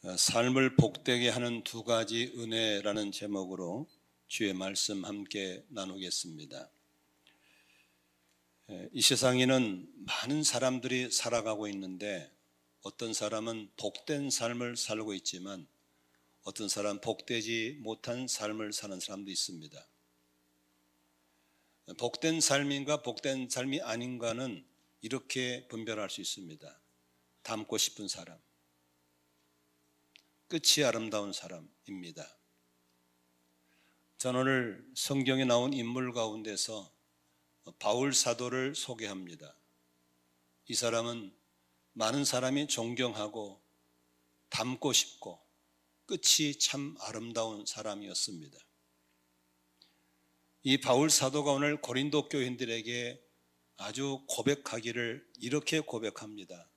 삶을 복되게 하는 두 가지 은혜라는 제목으로 주의 말씀 함께 나누겠습니다. 이 세상에는 많은 사람들이 살아가고 있는데 어떤 사람은 복된 삶을 살고 있지만 어떤 사람은 복되지 못한 삶을 사는 사람도 있습니다. 복된 삶인가 복된 삶이 아닌가는 이렇게 분별할 수 있습니다. 닮고 싶은 사람, 끝이 아름다운 사람입니다. 저는 오늘 성경에 나온 인물 가운데서 바울 사도를 소개합니다. 이 사람은 많은 사람이 존경하고 닮고 싶고 끝이 참 아름다운 사람이었습니다. 이 바울 사도가 오늘 고린도 교인들에게 아주 고백하기를 이렇게 고백합니다.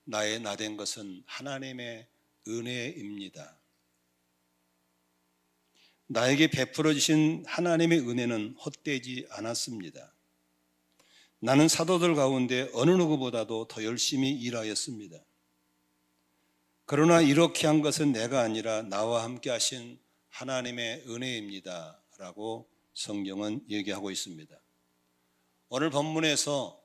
나의 나된 것은 하나님의 은혜입니다. 나에게 베풀어 주신 하나님의 은혜는 헛되지 않았습니다. 나는 사도들 가운데 어느 누구보다도 더 열심히 일하였습니다. 그러나 이렇게 한 것은 내가 아니라 나와 함께 하신 하나님의 은혜입니다 라고 성경은 얘기하고 있습니다. 오늘 본문에서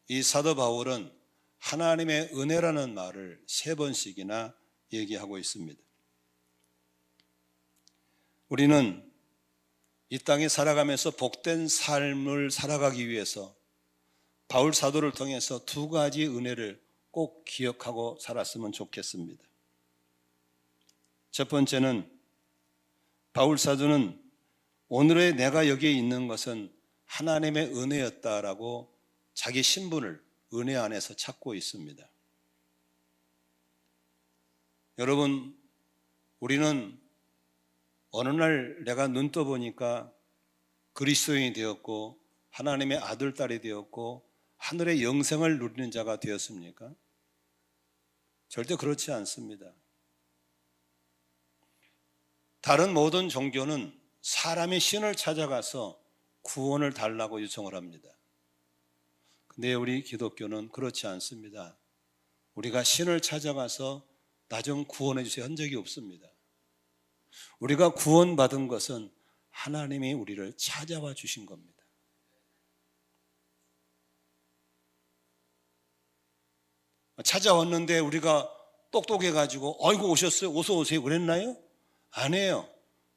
이 사도 바울은 하나님의 은혜라는 말을 3번씩이나 얘기하고 있습니다. 우리는 이 땅에 살아가면서 복된 삶을 살아가기 위해서 바울 사도를 통해서 두 가지 은혜를 꼭 기억하고 살았으면 좋겠습니다. 첫 번째는 바울 사도는 오늘의 내가 여기에 있는 것은 하나님의 은혜였다라고 자기 신분을 은혜 안에서 찾고 있습니다. 여러분, 우리는 어느 날 내가 눈 떠보니까 그리스도인이 되었고 하나님의 아들, 딸이 되었고 하늘의 영생을 누리는 자가 되었습니까? 절대 그렇지 않습니다. 다른 모든 종교는 사람이 신을 찾아가서 구원을 달라고 요청을 합니다. 근데 우리 기독교는 그렇지 않습니다. 우리가 신을 찾아가서 나 좀 구원해 주세요 한 적이 없습니다. 우리가 구원받은 것은 하나님이 우리를 찾아와 주신 겁니다. 찾아왔는데 우리가 똑똑해가지고 아이고 오셨어요 어서 오세요 그랬나요? 아니에요.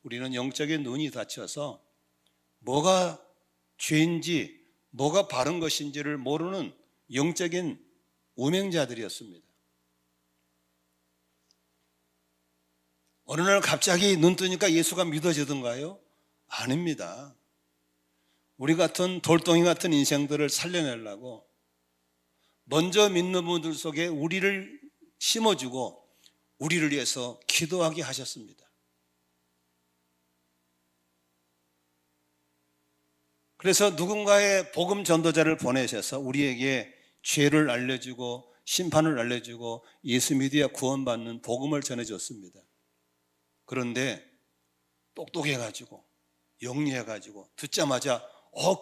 우리는 영적인 눈이 닫혀서 뭐가 죄인지 뭐가 바른 것인지를 모르는 영적인 우명자들이었습니다. 어느 날 갑자기 눈 뜨니까 예수가 믿어지던가요? 아닙니다. 우리 같은 돌덩이 같은 인생들을 살려내려고 먼저 믿는 분들 속에 우리를 심어주고 우리를 위해서 기도하게 하셨습니다. 그래서 누군가의 복음 전도자를 보내셔서 우리에게 죄를 알려주고 심판을 알려주고 예수 믿어야 구원받는 복음을 전해줬습니다. 그런데 똑똑해가지고 영리해가지고 듣자마자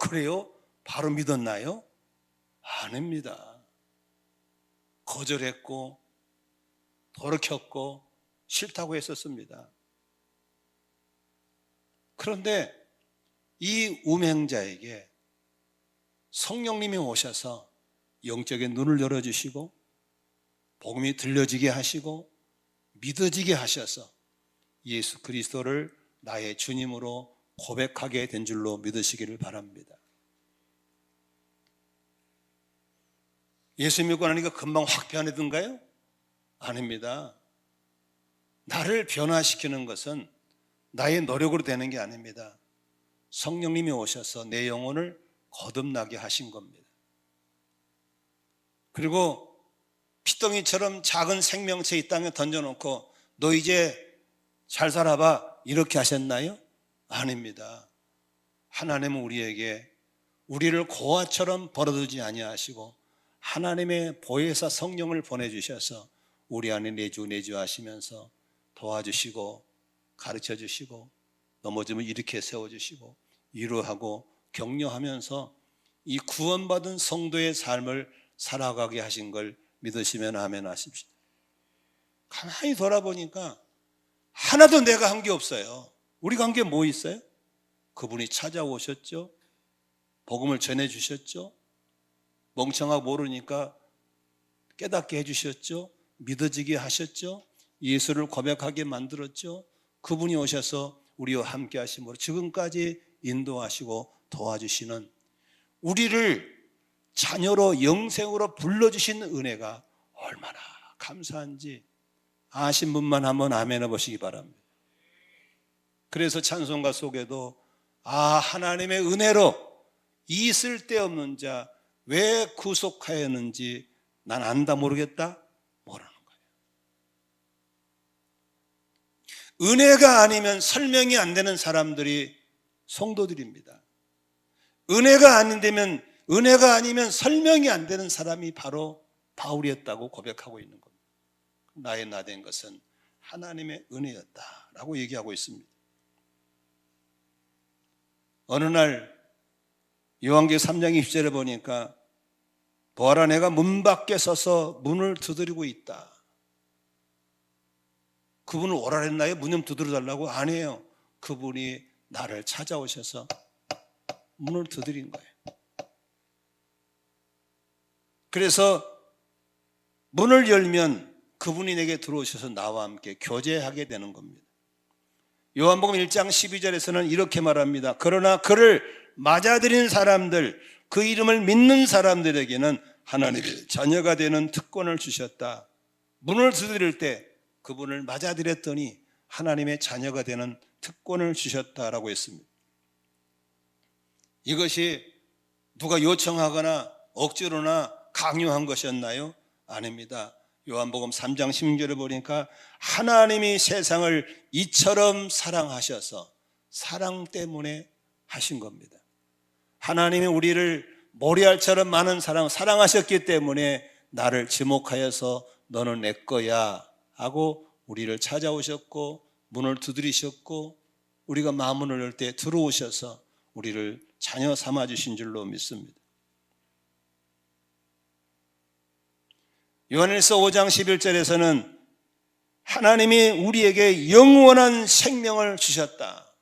그래요? 바로 믿었나요? 아닙니다. 거절했고 돌이켰고 싫다고 했었습니다. 그런데 이 우명자에게 성령님이 오셔서 영적인 눈을 열어주시고 복음이 들려지게 하시고 믿어지게 하셔서 예수 그리스도를 나의 주님으로 고백하게 된 줄로 믿으시기를 바랍니다. 예수 믿고 나니까 금방 확 변해든가요? 아닙니다. 나를 변화시키는 것은 나의 노력으로 되는 게 아닙니다. 성령님이 오셔서 내 영혼을 거듭나게 하신 겁니다. 그리고 피덩이처럼 작은 생명체 이 땅에 던져놓고 너 이제 잘 살아봐 이렇게 하셨나요? 아닙니다. 하나님은 우리를 고아처럼 버려두지 아니하시고 하나님의 보혜사 성령을 보내주셔서 우리 안에 내주 하시면서 도와주시고 가르쳐주시고 넘어지면 일으켜 세워주시고 위로하고 격려하면서 이 구원받은 성도의 삶을 살아가게 하신 걸 믿으시면 아멘 하십시오. 가만히 돌아보니까 하나도 내가 한 게 없어요. 우리가 한 게 뭐 있어요? 그분이 찾아오셨죠. 복음을 전해주셨죠. 멍청하고 모르니까 깨닫게 해주셨죠. 믿어지게 하셨죠. 예수를 고백하게 만들었죠. 그분이 오셔서 우리와 함께 하심으로 지금까지 인도하시고 도와주시는, 우리를 자녀로 영생으로 불러주신 은혜가 얼마나 감사한지 아신 분만 한번 아멘 해보시기 바랍니다. 그래서 찬송가 속에도 하나님의 은혜로 이 쓸데없는 자 왜 구속하였는지 난 안다 모르겠다 모르는 거예요. 은혜가 아니면 설명이 안 되는 사람들이 성도들입니다. 은혜가 아니면 설명이 안 되는 사람이 바로 바울이었다고 고백하고 있는 겁니다. 나의 나된 것은 하나님의 은혜였다라고 얘기하고 있습니다. 어느 날 요한계시록 3장 20절에 보니까 보아라 내가 문 밖에 서서 문을 두드리고 있다. 그분을 오라 했나요? 문 좀 두드려 달라고? 아니에요. 그분이 나를 찾아오셔서 문을 두드린 거예요. 그래서 문을 열면 그분이 내게 들어오셔서 나와 함께 교제하게 되는 겁니다. 요한복음 1장 12절에서는 이렇게 말합니다. 그러나 그를 맞아들인 사람들, 그 이름을 믿는 사람들에게는 하나님의 자녀가 되는 특권을 주셨다. 문을 두드릴 때 그분을 맞아들였더니 하나님의 자녀가 되는 특권을 주셨다라고 했습니다. 이것이 누가 요청하거나 억지로나 강요한 것이었나요? 아닙니다. 요한복음 3장 16절에 보니까 하나님이 세상을 이처럼 사랑하셔서 사랑 때문에 하신 겁니다. 하나님이 우리를 모래알처럼 많은 사랑하셨기 때문에 나를 지목하여서 너는 내 거야 하고 우리를 찾아오셨고 문을 두드리셨고 우리가 마문을 열 때 들어오셔서 우리를 자녀 삼아주신 줄로 믿습니다. 요한일서 5장 11절에서는 하나님이 우리에게 영원한 생명을 주셨다.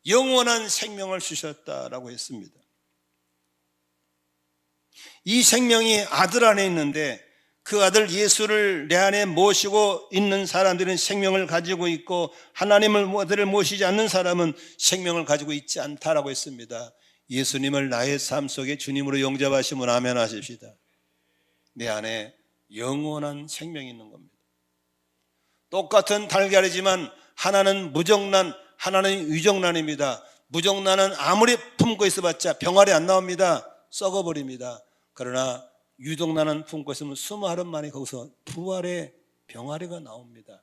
영원한 생명을 주셨다라고 했습니다. 이 생명이 아들 안에 있는데 그 아들 예수를 내 안에 모시고 있는 사람들은 생명을 가지고 있고 하나님을 아들을 모시지 않는 사람은 생명을 가지고 있지 않다라고 했습니다. 예수님을 나의 삶 속에 주님으로 영접하시면 아멘 하십시다. 내 안에 영원한 생명이 있는 겁니다. 똑같은 달걀이지만 하나는 무정란, 하나는 유정란입니다. 무정란은 아무리 품고 있어봤자 병아리 안 나옵니다. 썩어버립니다. 그러나 유정란은 품고 있으면 20알은 만에 거기서 부활의 병아리가 나옵니다.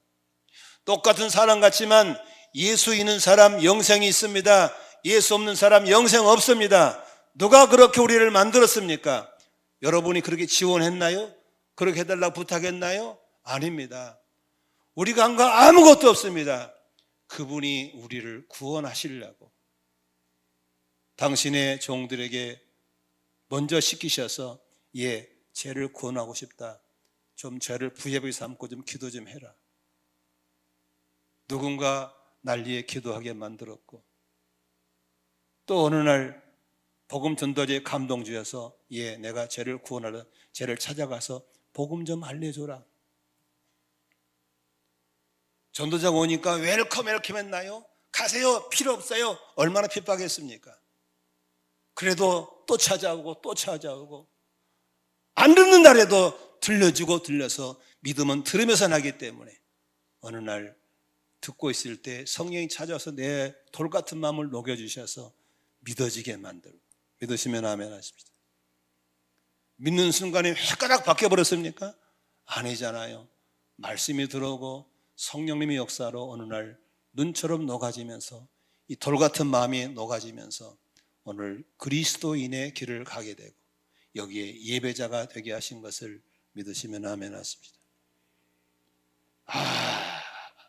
똑같은 사람 같지만 예수 있는 사람 영생이 있습니다. 예수 없는 사람 영생 없습니다. 누가 그렇게 우리를 만들었습니까? 여러분이 그렇게 지원했나요? 그렇게 해달라고 부탁했나요? 아닙니다. 우리가 한 거 아무것도 없습니다. 그분이 우리를 구원하시려고 당신의 종들에게 먼저 시키셔서 죄를 구원하고 싶다. 좀 죄를 부예하게 삼고 좀 기도 좀 해라. 누군가 날 위해 기도하게 만들었고 또 어느 날 복음 전도자에 감동 주셔서 내가 죄를 구원하려 죄를 찾아가서 복음 좀 알려줘라. 전도자가 오니까 웰컴 했나요? 가세요. 필요 없어요. 얼마나 핍박했습니까? 그래도 또 찾아오고 안 듣는 날에도 들려서 믿음은 들으면서 나기 때문에 어느 날 듣고 있을 때 성령이 찾아와서 내 돌 같은 마음을 녹여주셔서 믿어지게 만들고 믿으시면 아멘 하십시다. 믿는 순간에 휘가닥 바뀌어버렸습니까? 아니잖아요. 말씀이 들어오고 성령님의 역사로 어느 날 눈처럼 녹아지면서 이 돌 같은 마음이 녹아지면서 오늘 그리스도인의 길을 가게 되고 여기에 예배자가 되게 하신 것을 믿으시면 아멘 하십시다.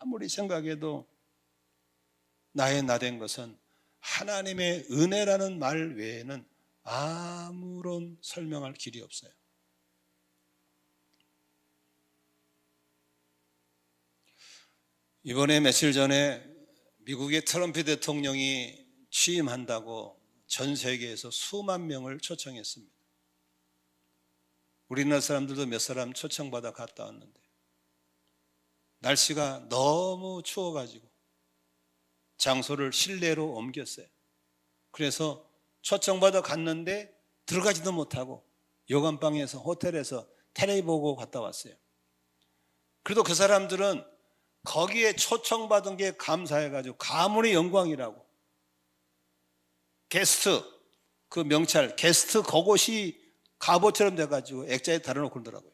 아무리 생각해도 나의 나된 것은 하나님의 은혜라는 말 외에는 아무런 설명할 길이 없어요. 이번에 며칠 전에 미국의 트럼프 대통령이 취임한다고 전 세계에서 수만 명을 초청했습니다. 우리나라 사람들도 몇 사람 초청받아 갔다 왔는데 날씨가 너무 추워가지고 장소를 실내로 옮겼어요. 그래서 초청받아 갔는데 들어가지도 못하고 요간방에서 호텔에서 텔레비 보고 갔다 왔어요. 그래도 그 사람들은 거기에 초청받은 게 감사해가지고 가문의 영광이라고 게스트, 그 명찰 게스트 그곳이 갑옷처럼 돼가지고 액자에 달아놓고 그러더라고요.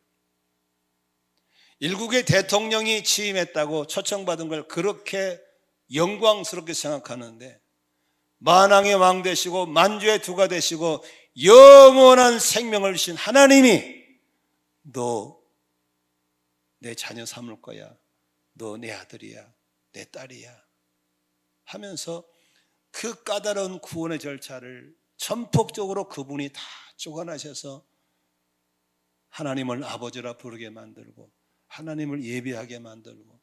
일국의 대통령이 취임했다고 초청받은 걸 그렇게 영광스럽게 생각하는데 만왕의 왕 되시고 만주의 두가 되시고 영원한 생명을 주신 하나님이 너 내 자녀 삼을 거야, 너 내 아들이야, 내 딸이야 하면서 그 까다로운 구원의 절차를 전폭적으로 그분이 다 주관하셔서 하나님을 아버지라 부르게 만들고 하나님을 예배하게 만들고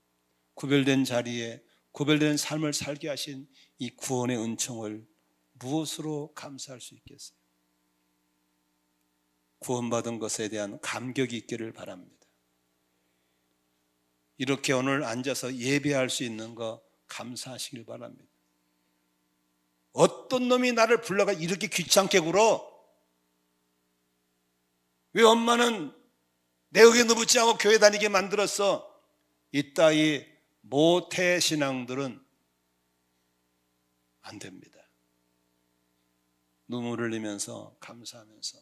구별된 자리에 구별된 삶을 살게 하신 이 구원의 은총을 무엇으로 감사할 수 있겠어요? 구원받은 것에 대한 감격이 있기를 바랍니다. 이렇게 오늘 앉아서 예배할 수 있는 거 감사하시길 바랍니다. 어떤 놈이 나를 불러가 이렇게 귀찮게 굴어? 왜 엄마는 내 의견 누붙지 않고 교회 다니게 만들었어? 이따위 모태 신앙들은 안 됩니다. 눈물을 흘리면서 감사하면서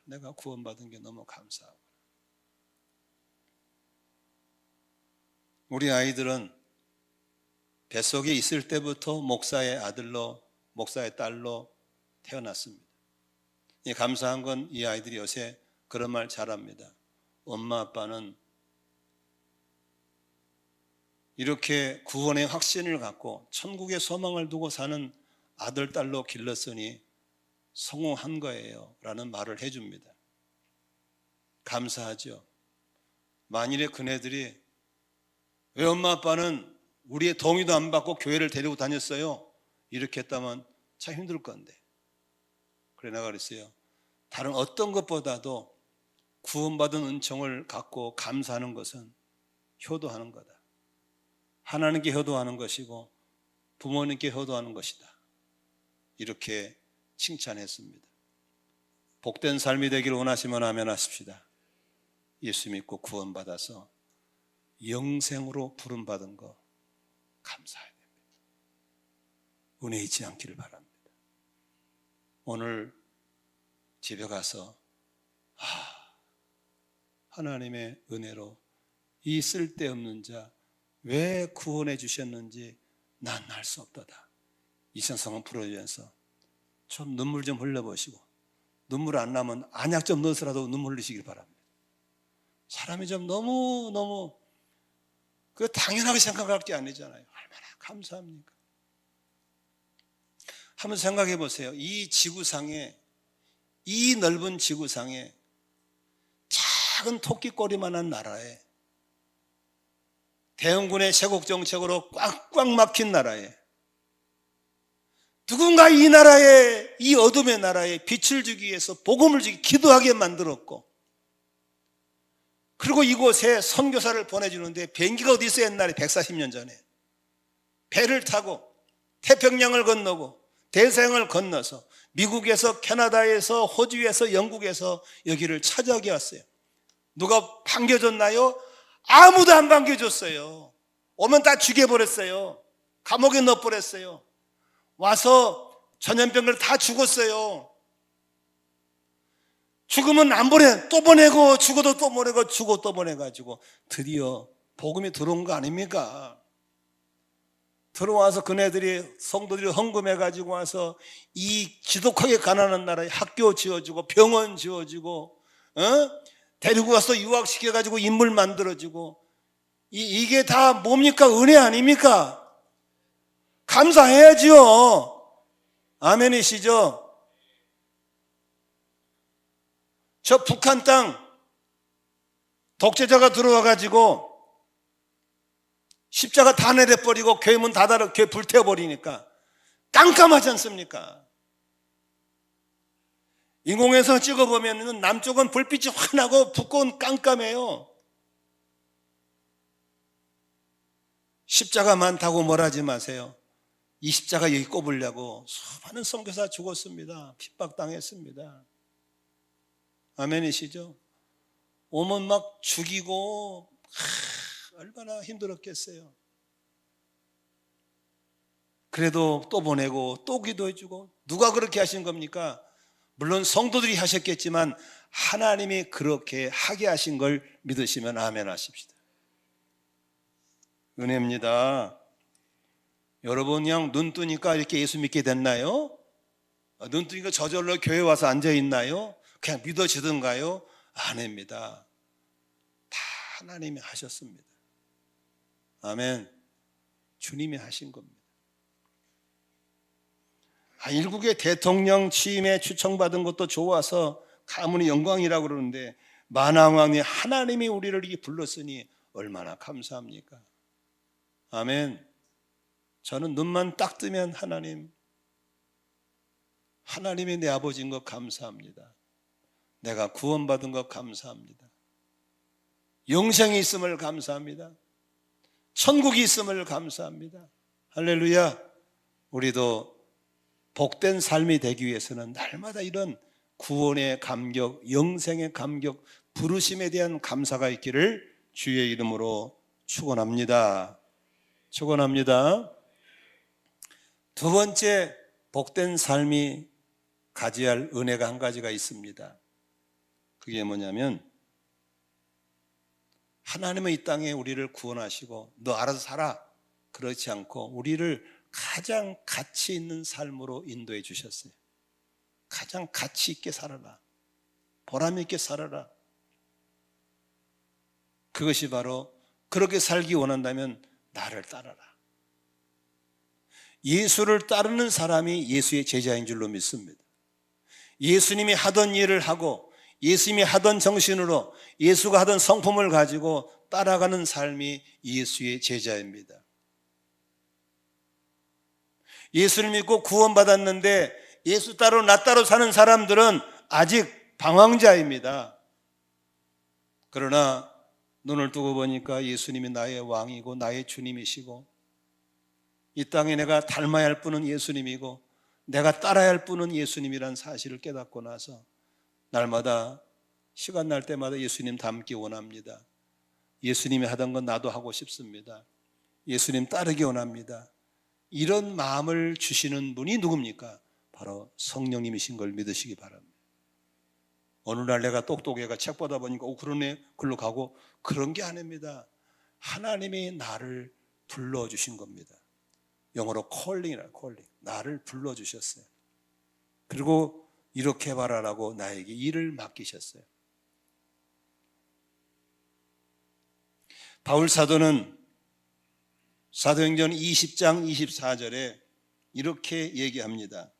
내가 구원받은 게 너무 감사하고. 우리 아이들은 뱃속에 있을 때부터 목사의 아들로 목사의 딸로 태어났습니다. 감사한 건 이 아이들이 요새 그런 말 잘합니다. 엄마 아빠는 이렇게 구원의 확신을 갖고 천국의 소망을 두고 사는 아들 딸로 길렀으니 성공한 거예요 라는 말을 해줍니다. 감사하죠. 만일에 그네들이 왜 엄마 아빠는 우리의 동의도 안 받고 교회를 데리고 다녔어요? 이렇게 했다면 참 힘들 건데. 그래 내가 그랬어요. 다른 어떤 것보다도 구원받은 은총을 갖고 감사하는 것은 효도하는 거다. 하나님께 효도하는 것이고 부모님께 효도하는 것이다. 이렇게 칭찬했습니다. 복된 삶이 되기를 원하시면 아멘 하십시다. 예수 믿고 구원받아서 영생으로 부름받은 거 감사해야 됩니다. 은혜 잊지 않기를 바랍니다. 오늘 집에 가서 하나님의 은혜로 이 쓸데없는 자 왜 구원해 주셨는지 난 알 수 없도다. 이 찬송을 부르면서 좀 눈물 좀 흘려보시고 눈물 안 나면 안약 좀 넣어서라도 눈물 흘리시길 바랍니다. 사람이 좀 너무 그 당연하게 생각할 게 아니잖아요. 얼마나 감사합니까? 한번 생각해 보세요. 이 지구상에 이 넓은 지구상에 작은 토끼꼬리만한 나라에 대원군의 세국 정책으로 꽉꽉 막힌 나라에 누군가 이 나라에 이 어둠의 나라에 빛을 주기 위해서 복음을 주기 기도하게 만들었고 그리고 이곳에 선교사를 보내주는데 비행기가 어디 있어요? 옛날에 140년 전에 배를 타고 태평양을 건너고 대서양을 건너서 미국에서 캐나다에서 호주에서 영국에서 여기를 찾아오게 왔어요. 누가 반겨줬나요? 아무도 안 반겨줬어요. 오면 다 죽여버렸어요. 감옥에 넣어버렸어요. 와서 전염병을 다 죽었어요. 죽으면 안 보내, 또 보내고 죽어도 또 보내고 죽어 또 보내가지고 드디어 복음이 들어온 거 아닙니까? 들어와서 그네들이 성도들이 헌금해가지고 와서 이 지독하게 가난한 나라에 학교 지어주고 병원 지어주고 데리고 와서 유학시켜가지고 인물 만들어주고 이게 다 뭡니까? 은혜 아닙니까? 감사해야지요. 아멘이시죠? 저 북한 땅 독재자가 들어와가지고 십자가 다 내려버리고 교회 문 닫아라, 교회 불태워버리니까 깜깜하지 않습니까? 인공에서 찍어보면 남쪽은 불빛이 환하고 북쪽은 깜깜해요. 십자가 많다고 뭘 하지 마세요. 이 십자가 여기 꼽으려고 수많은 선교사 죽었습니다. 핍박당했습니다. 아멘이시죠? 오면 막 죽이고 얼마나 힘들었겠어요. 그래도 또 보내고 또 기도해주고. 누가 그렇게 하신 겁니까? 물론 성도들이 하셨겠지만 하나님이 그렇게 하게 하신 걸 믿으시면 아멘 하십시다. 은혜입니다. 여러분 그냥 눈 뜨니까 이렇게 예수 믿게 됐나요? 눈 뜨니까 저절로 교회 와서 앉아 있나요? 그냥 믿어지던가요? 아닙니다. 다 하나님이 하셨습니다. 아멘. 주님이 하신 겁니다. 일국의 대통령 취임에 추청받은 것도 좋아서 가문의 영광이라고 그러는데 만왕왕이 하나님이 우리를 이렇게 불렀으니 얼마나 감사합니까? 아멘. 저는 눈만 딱 뜨면 하나님이 내 아버지인 것 감사합니다. 내가 구원받은 것 감사합니다. 영생이 있음을 감사합니다. 천국이 있음을 감사합니다. 할렐루야. 우리도 복된 삶이 되기 위해서는 날마다 이런 구원의 감격, 영생의 감격, 부르심에 대한 감사가 있기를 주의 이름으로 축원합니다. 축원합니다. 두 번째 복된 삶이 가져야 할 은혜가 한 가지가 있습니다. 그게 뭐냐면 하나님은 이 땅에 우리를 구원하시고 너 알아서 살아 그렇지 않고 우리를 가장 가치 있는 삶으로 인도해 주셨어요. 가장 가치 있게 살아라. 보람 있게 살아라. 그것이 바로 그렇게 살기 원한다면 나를 따라라. 예수를 따르는 사람이 예수의 제자인 줄로 믿습니다. 예수님이 하던 일을 하고 예수님이 하던 정신으로 예수가 하던 성품을 가지고 따라가는 삶이 예수의 제자입니다. 예수를 믿고 구원받았는데 예수 따로 나 따로 사는 사람들은 아직 방황자입니다. 그러나 눈을 뜨고 보니까 예수님이 나의 왕이고 나의 주님이시고 이 땅에 내가 닮아야 할 분은 예수님이고 내가 따라야 할 분은 예수님이라는 사실을 깨닫고 나서 날마다 시간 날 때마다 예수님 닮기 원합니다. 예수님이 하던 건 나도 하고 싶습니다. 예수님 따르기 원합니다. 이런 마음을 주시는 분이 누굽니까? 바로 성령님이신 걸 믿으시기 바랍니다. 어느 날 내가 똑똑해가 책 보다 보니까 그러네 글로 가고 그런 게 아닙니다. 하나님이 나를 불러주신 겁니다. 영어로 calling이라 calling. 나를 불러주셨어요. 그리고 이렇게 바라라고 나에게 일을 맡기셨어요. 바울 사도는 사도행전 20장 24절에 이렇게 얘기합니다.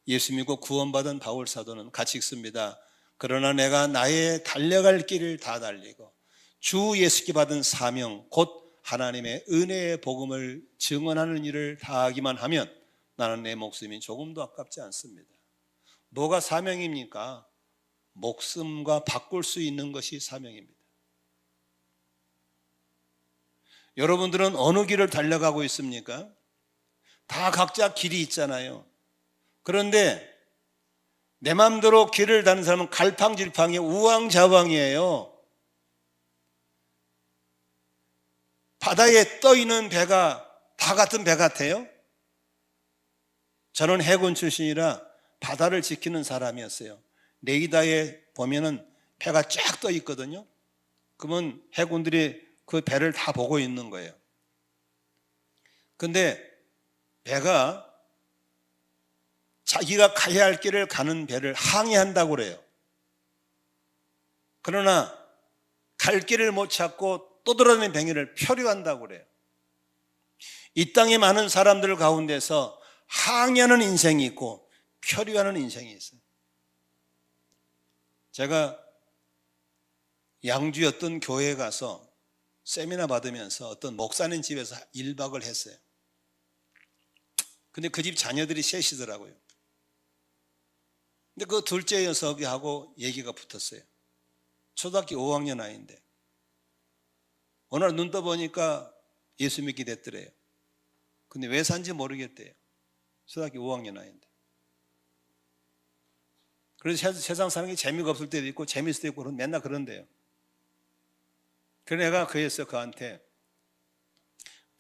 예수 믿고 구원받은 바울 사도는 같이 읽습니다. 그러나 내가 나의 달려갈 길을 다 달리고 주 예수께 받은 사명 곧 하나님의 은혜의 복음을 증언하는 일을 다하기만 하면 나는 내 목숨이 조금도 아깝지 않습니다. 뭐가 사명입니까? 목숨과 바꿀 수 있는 것이 사명입니다. 여러분들은 어느 길을 달려가고 있습니까? 다 각자 길이 있잖아요. 그런데 내 마음대로 길을 다는 사람은 갈팡질팡이 우왕좌왕이에요. 바다에 떠 있는 배가 다 같은 배 같아요? 저는 해군 출신이라 바다를 지키는 사람이었어요. 레이더에 보면은 배가 쫙 떠 있거든요. 그러면 해군들이 그 배를 다 보고 있는 거예요. 근데 배가 자기가 가야 할 길을 가는 배를 항해한다고 그래요. 그러나 갈 길을 못 찾고 떠돌아다니는 배를 표류한다고 그래요. 이 땅에 많은 사람들 가운데서 항해하는 인생이 있고 표류하는 인생이 있어요. 제가 양주였던 교회에 가서 세미나 받으면서 어떤 목사님 집에서 1박을 했어요. 근데 그 집 자녀들이 셋이더라고요. 근데 그 둘째 녀석하고 얘기가 붙었어요. 초등학교 5학년 아이인데 어느 날 눈 떠보니까 예수 믿게 됐더래요. 근데 왜 산지 모르겠대요. 초등학교 5학년 아이인데. 그래서 세상 사는 게 재미가 없을 때도 있고 재미있을 때도 있고 맨날 그런대요. 그래서 내가 그랬어요. 그한테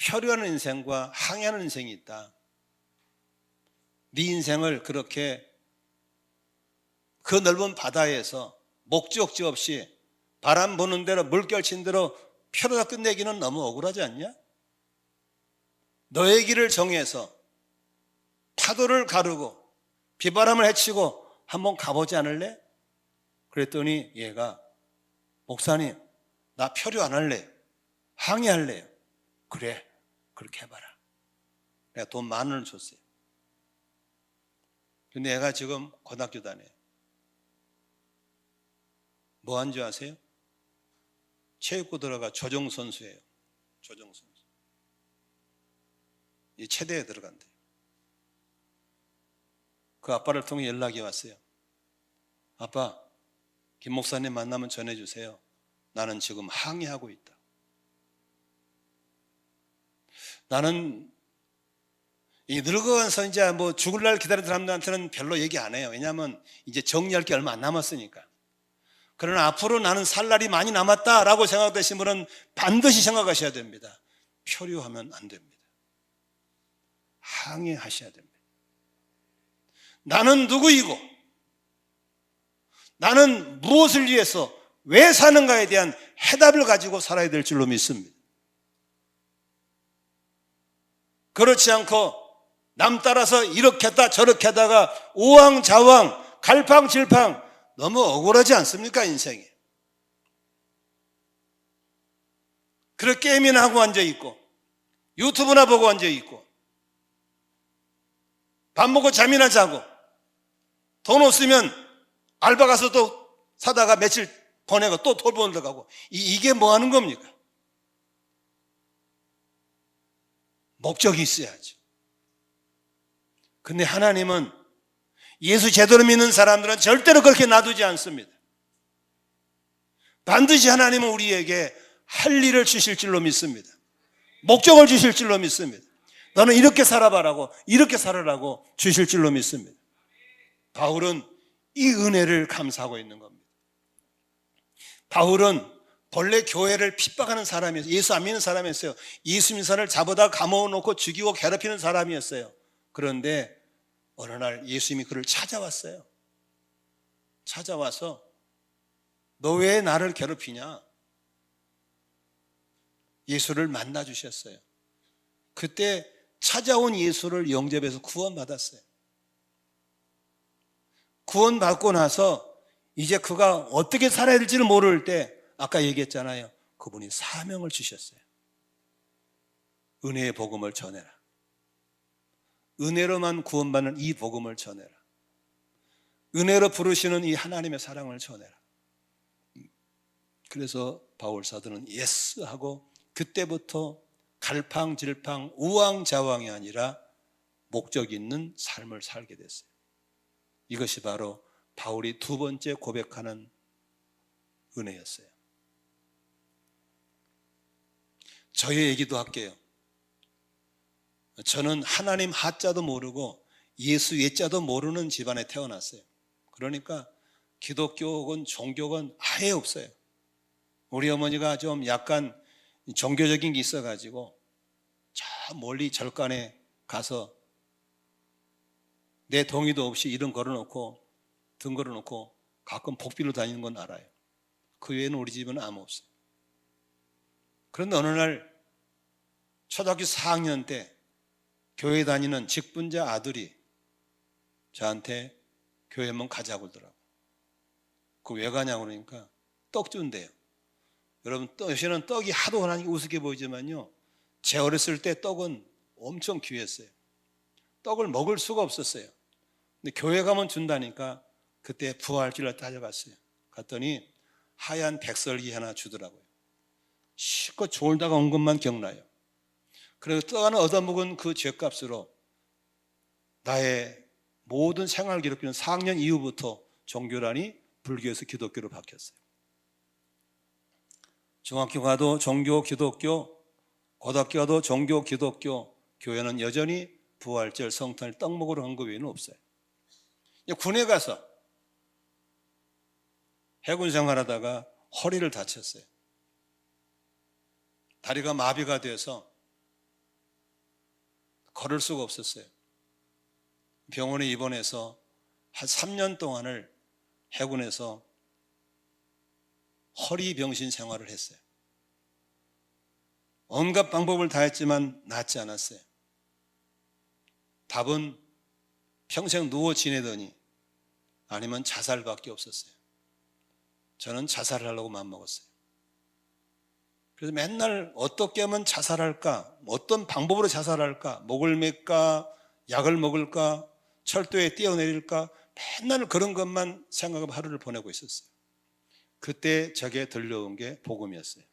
표류하는 인생과 항해하는 인생이 있다. 네 인생을 그렇게 그 넓은 바다에서 목적지 없이 바람 부는 대로 물결 친 대로 표류다 끝내기는 너무 억울하지 않냐? 너의 길을 정해서 파도를 가르고 비바람을 헤치고 한번 가보지 않을래? 그랬더니 얘가 목사님 나 표류 안 할래. 항해할래요. 그래 그렇게 해봐라. 내가 돈 10,000원을 줬어요. 근데 얘가 지금 고등학교 다녀요. 뭐 한 줄 아세요? 체육부 들어가 조정선수예요. 조정선수. 이 체대에 들어간대요. 그 아빠를 통해 연락이 왔어요. 아빠, 김 목사님 만나면 전해주세요. 나는 지금 항해하고 있다. 나는 이 늙어가서 이제 뭐 죽을 날 기다리는 사람들한테는 별로 얘기 안 해요. 왜냐하면 이제 정리할 게 얼마 안 남았으니까. 그러나 앞으로 나는 살 날이 많이 남았다라고 생각되신 분은 반드시 생각하셔야 됩니다. 표류하면 안 됩니다. 항해하셔야 됩니다. 나는 누구이고 나는 무엇을 위해서 왜 사는가에 대한 해답을 가지고 살아야 될 줄로 믿습니다. 그렇지 않고 남 따라서 이렇게 했다 저렇게 하다가 우왕좌왕 갈팡질팡 너무 억울하지 않습니까? 인생이. 그렇게 게임이나 하고 앉아있고 유튜브나 보고 앉아있고 밥 먹고 잠이나 자고 돈 없으면 알바 가서 또 사다가 며칠 보내고 또 돌보는 데 가고 이게 뭐 하는 겁니까? 목적이 있어야죠. 근데 하나님은 예수 제대로 믿는 사람들은 절대로 그렇게 놔두지 않습니다. 반드시 하나님은 우리에게 할 일을 주실 줄로 믿습니다. 목적을 주실 줄로 믿습니다. 너는 이렇게 살아봐라고 이렇게 살아라고 주실 줄로 믿습니다. 바울은 이 은혜를 감사하고 있는 겁니다. 바울은 본래 교회를 핍박하는 사람이었어요. 예수 안 믿는 사람이었어요. 예수 믿는 사람을 잡아다 감옥에 놓고 죽이고 괴롭히는 사람이었어요. 그런데 어느 날 예수님이 그를 찾아왔어요. 찾아와서 너 왜 나를 괴롭히냐? 예수를 만나 주셨어요. 그때 찾아온 예수를 영접해서 구원받았어요. 구원받고 나서 이제 그가 어떻게 살아야 될지를 모를 때 아까 얘기했잖아요. 그분이 사명을 주셨어요. 은혜의 복음을 전해라. 은혜로만 구원받는 이 복음을 전해라. 은혜로 부르시는 이 하나님의 사랑을 전해라. 그래서 바울 사도는 예스 하고 그때부터 갈팡질팡 우왕좌왕이 아니라 목적 있는 삶을 살게 됐어요. 이것이 바로 바울이 두 번째 고백하는 은혜였어요. 저의 얘기도 할게요. 저는 하나님 하자도 모르고 예수 예자도 모르는 집안에 태어났어요. 그러니까 기독교 혹은 종교건 아예 없어요. 우리 어머니가 좀 약간 종교적인 게 있어가지고 저 멀리 절간에 가서 내 동의도 없이 이름 걸어놓고 등 걸어놓고 가끔 복비로 다니는 건 알아요. 그 외에는 우리 집은 아무 없어요. 그런데 어느 날 초등학교 4학년 때 교회 다니는 직분자 아들이 저한테 교회 한번 가자고 그러더라고요. 그 왜 가냐고 그러니까 떡 준대요. 여러분 요새는 떡이 하도 하나님 우습게 보이지만요, 제 어렸을 때 떡은 엄청 귀했어요. 떡을 먹을 수가 없었어요. 근데 교회 가면 준다니까 그때 부활주일날 따져갔어요. 갔더니 하얀 백설기 하나 주더라고요. 실컷 졸다가 온 것만 기억나요. 그래서 떠가는 얻어먹은 그 죄값으로 나의 모든 생활 기록기는 4학년 이후부터 종교란이 불교에서 기독교로 바뀌었어요. 중학교 가도 종교 기독교, 고등학교 가도 종교 기독교, 교회는 여전히 부활절 성탄을 떡 먹으러 간 거 외에는 없어요. 군에 가서 해군 생활하다가 허리를 다쳤어요. 다리가 마비가 돼서 걸을 수가 없었어요. 병원에 입원해서 한 3년 동안을 해군에서 허리 병신 생활을 했어요. 온갖 방법을 다했지만 낫지 않았어요. 답은 평생 누워 지내더니 아니면 자살밖에 없었어요. 저는 자살을 하려고 마음먹었어요. 그래서 맨날 어떻게 하면 자살할까? 어떤 방법으로 자살할까? 목을 맬까? 약을 먹을까? 철도에 뛰어내릴까? 맨날 그런 것만 생각하고 하루를 보내고 있었어요. 그때 제게 들려온 게 복음이었어요.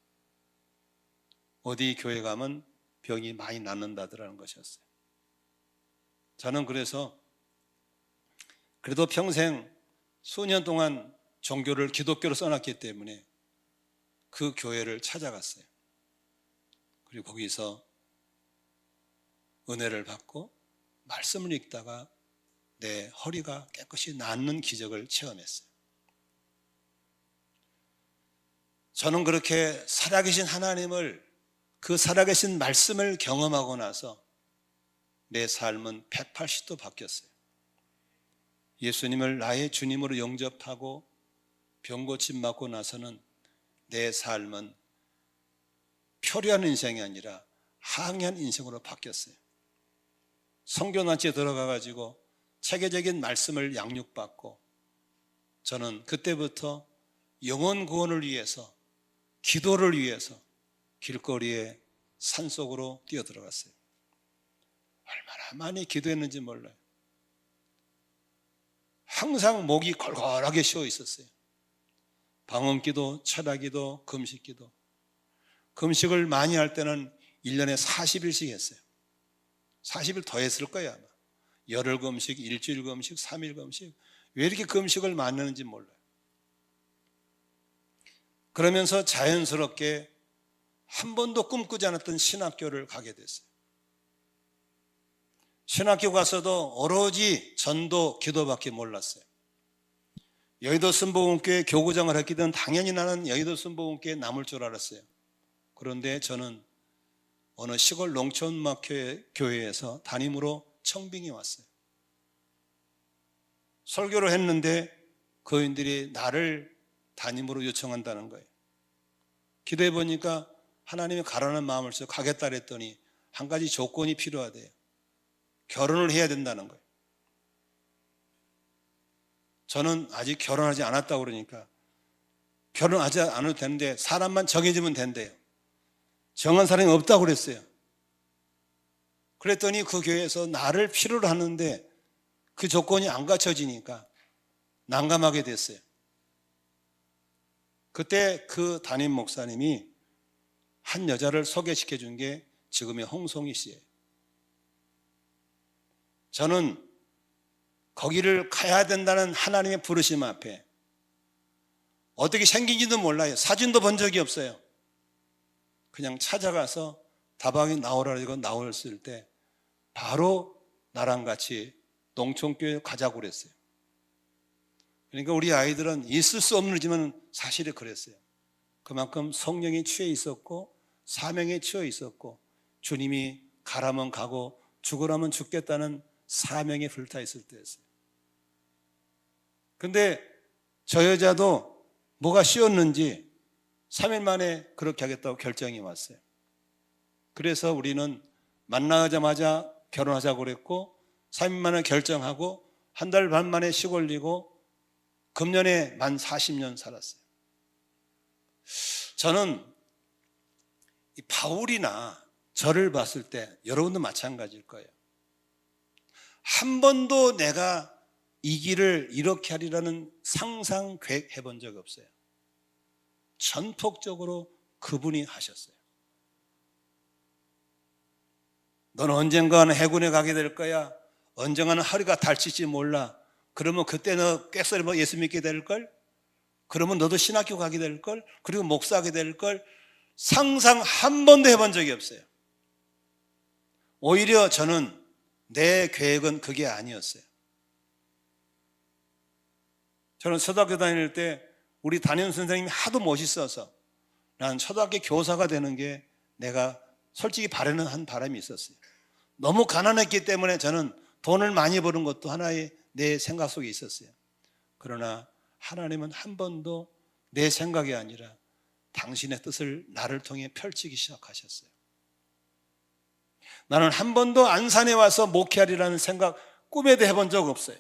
어디 교회 가면 병이 많이 낫는다더라는 것이었어요. 저는 그래서 그래도 평생 수년 동안 종교를 기독교로 써놨기 때문에 그 교회를 찾아갔어요. 그리고 거기서 은혜를 받고 말씀을 읽다가 내 허리가 깨끗이 낫는 기적을 체험했어요. 저는 그렇게 살아계신 하나님을, 그 살아계신 말씀을 경험하고 나서 내 삶은 180도 바뀌었어요. 예수님을 나의 주님으로 영접하고 병고침 맞고 나서는 내 삶은 표류한 인생이 아니라 항해한 인생으로 바뀌었어요. 성교단체에 들어가가지고 체계적인 말씀을 양육받고 저는 그때부터 영혼 구원을 위해서, 기도를 위해서 길거리에 산속으로 뛰어들어갔어요. 얼마나 많이 기도했는지 몰라요. 항상 목이 걸걸하게 쉬어 있었어요. 방언기도, 철학기도, 금식기도. 금식을 많이 할 때는 1년에 40일씩 했어요. 40일 더 했을 거예요 아마. 열흘 금식, 일주일 금식, 3일 금식. 왜 이렇게 금식을 많이 하는지 몰라요. 그러면서 자연스럽게 한 번도 꿈꾸지 않았던 신학교를 가게 됐어요. 신학교 가서도 오로지 전도, 기도밖에 몰랐어요. 여의도 순복음교회 교구장을 했기 때문에 당연히 나는 여의도 순복음교회에 남을 줄 알았어요. 그런데 저는 어느 시골 농촌음악교회에서 담임으로 청빙이 왔어요. 설교를 했는데 교인들이 나를 담임으로 요청한다는 거예요. 기도해 보니까 하나님이 가라는 마음을 써서 가겠다 그랬더니 한 가지 조건이 필요하대요. 결혼을 해야 된다는 거예요. 저는 아직 결혼하지 않았다고 그러니까 결혼하지 않아도 되는데 사람만 정해지면 된대요. 정한 사람이 없다고 그랬어요. 그랬더니 그 교회에서 나를 필요로 하는데 그 조건이 안 갖춰지니까 난감하게 됐어요. 그때 그 담임 목사님이 한 여자를 소개시켜 준 게 지금의 홍송희 씨예요. 저는 거기를 가야 된다는 하나님의 부르심 앞에 어떻게 생긴지도 몰라요. 사진도 본 적이 없어요. 그냥 찾아가서 다방에 나오라 그러고 나왔을 때 바로 나랑 같이 농촌교회 가자고 그랬어요. 그러니까 우리 아이들은 있을 수 없는 일이지만 사실이 그랬어요. 그만큼 성령이 취해 있었고 사명에 취해 있었고 주님이 가라면 가고 죽으라면 죽겠다는 사명에 불타 있을 때였어요. 근데 저 여자도 뭐가 씌었는지 3일 만에 그렇게 하겠다고 결정이 왔어요. 그래서 우리는 만나자마자 결혼하자고 그랬고 3일 만에 결정하고 한 달 반 만에 시골리고 금년에 만 40년 살았어요. 저는 이 바울이나 저를 봤을 때 여러분도 마찬가지일 거예요. 한 번도 내가 이 길을 이렇게 하리라는 상상 계획해 본 적 없어요. 전폭적으로 그분이 하셨어요. 너는 언젠가는 해군에 가게 될 거야. 언젠가는 허리가 다칠지 몰라. 그러면 그때 너 꽥소리 뭐 예수 믿게 될걸? 그러면 너도 신학교 가게 될걸? 그리고 목사하게 될걸? 상상 한 번도 해본 적이 없어요. 오히려 저는 내 계획은 그게 아니었어요. 저는 초등학교 다닐 때 우리 담임 선생님이 하도 멋있어서 난 초등학교 교사가 되는 게 내가 솔직히 바라는 한 바람이 있었어요. 너무 가난했기 때문에 저는 돈을 많이 버는 것도 하나의 내 생각 속에 있었어요. 그러나 하나님은 한 번도 내 생각이 아니라 당신의 뜻을 나를 통해 펼치기 시작하셨어요. 나는 한 번도 안산에 와서 목회하리라는 생각 꿈에도 해본 적 없어요.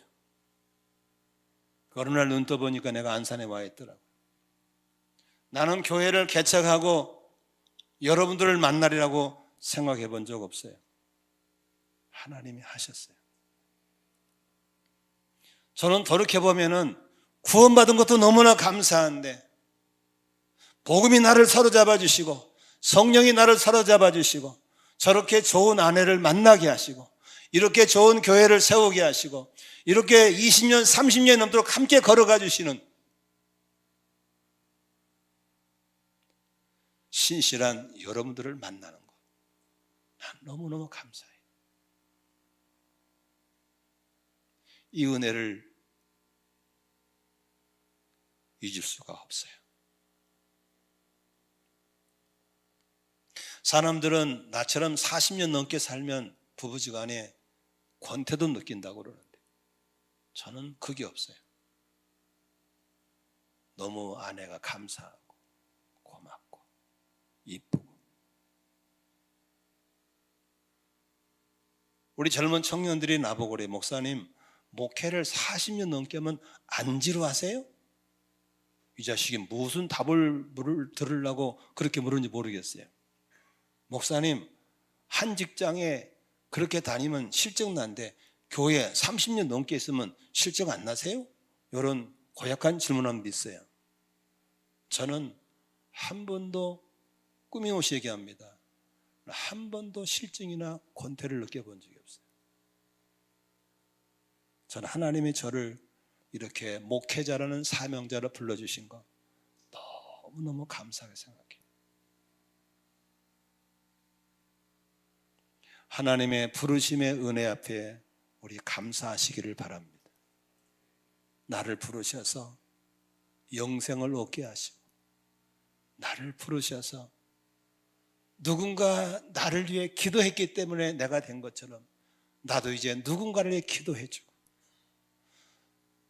어느 날 눈 떠보니까 내가 안산에 와 있더라고요. 나는 교회를 개척하고 여러분들을 만나리라고 생각해 본 적 없어요. 하나님이 하셨어요. 저는 돌이켜보면은 구원받은 것도 너무나 감사한데 복음이 나를 사로잡아 주시고 성령이 나를 사로잡아 주시고 저렇게 좋은 아내를 만나게 하시고 이렇게 좋은 교회를 세우게 하시고 이렇게 20년, 30년 넘도록 함께 걸어가 주시는 신실한 여러분들을 만나는 것, 난 너무너무 감사해요. 이 은혜를 잊을 수가 없어요. 사람들은 나처럼 40년 넘게 살면 부부지간에 권태도 느낀다고 그러는데 저는 그게 없어요. 너무 아내가 감사하고 고맙고 이쁘고. 우리 젊은 청년들이 나보고 그래요. 목사님, 목회를 40년 넘게 하면 안 지루하세요? 이 자식이 무슨 답을 들으려고 그렇게 물은지 모르겠어요. 목사님, 한 직장에 그렇게 다니면 실적 난데 교회 30년 넘게 있으면 실적 안 나세요? 이런 고약한 질문함도 있어요. 저는 한 번도 꾸밈없이 얘기합니다. 한 번도 실증이나 권태를 느껴본 적이 없어요. 저는 하나님이 저를 이렇게 목회자라는 사명자로 불러주신 거 너무너무 감사하게 생각해요. 하나님의 부르심의 은혜 앞에 우리 감사하시기를 바랍니다. 나를 부르셔서 영생을 얻게 하시고 나를 부르셔서 누군가 나를 위해 기도했기 때문에 내가 된 것처럼 나도 이제 누군가를 위해 기도해주고